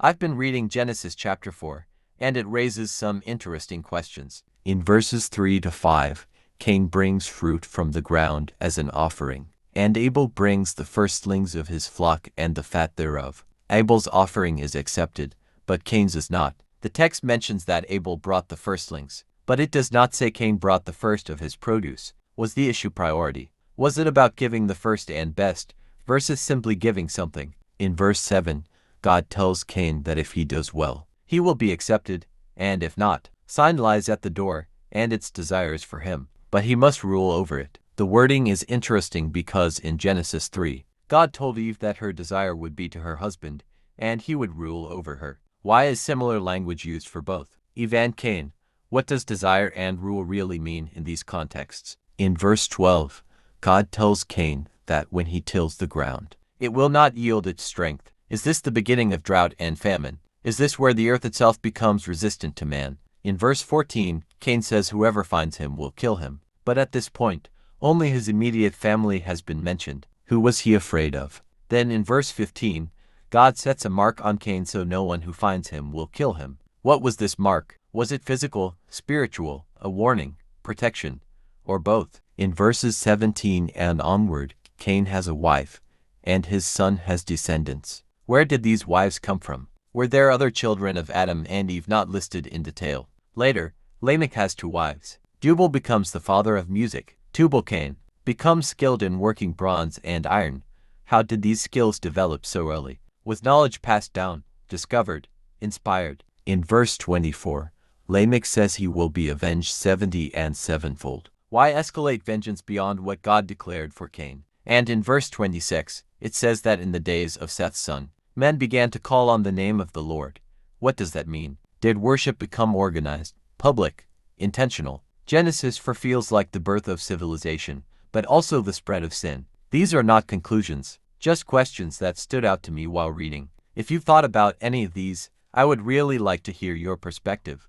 I've been reading Genesis chapter 4, and it raises some interesting questions. In verses 3 to 5, Cain brings fruit from the ground as an offering, and Abel brings the firstlings of his flock and the fat thereof. Abel's offering is accepted, but Cain's is not. The text mentions that Abel brought the firstlings, but it does not say Cain brought the first of his produce. Was the issue priority? Was it about giving the first and best, versus simply giving something? In verse 7, God tells Cain that if he does well, he will be accepted, and if not, sin lies at the door, and its desires for him, but he must rule over it. The wording is interesting because in Genesis 3, God told Eve that her desire would be to her husband, and he would rule over her. Why is similar language used for both Eve and Cain? What does desire and rule really mean in these contexts? In verse 12, God tells Cain that when he tills the ground, it will not yield its strength. Is this the beginning of drought and famine? Is this where the earth itself becomes resistant to man? In verse 14, Cain says whoever finds him will kill him. But at this point, only his immediate family has been mentioned. Who was he afraid of? Then in verse 15, God sets a mark on Cain so no one who finds him will kill him. What was this mark? Was it physical, spiritual, a warning, protection, or both? In verses 17 and onward, Cain has a wife, and his son has descendants. Where did these wives come from? Were there other children of Adam and Eve not listed in detail? Later, Lamech has 2 wives. Jubal becomes the father of music. Tubal-Cain becomes skilled in working bronze and iron. How did these skills develop so early? Was knowledge passed down, discovered, inspired? In verse 24, Lamech says he will be avenged 70 and 7-fold. Why escalate vengeance beyond what God declared for Cain? And in verse 26, it says that in the days of Seth's son, men began to call on the name of the Lord. What does that mean? Did worship become organized, public, intentional? Genesis feels like the birth of civilization, but also the spread of sin. These are not conclusions, just questions that stood out to me while reading. If you've thought about any of these, I would really like to hear your perspective.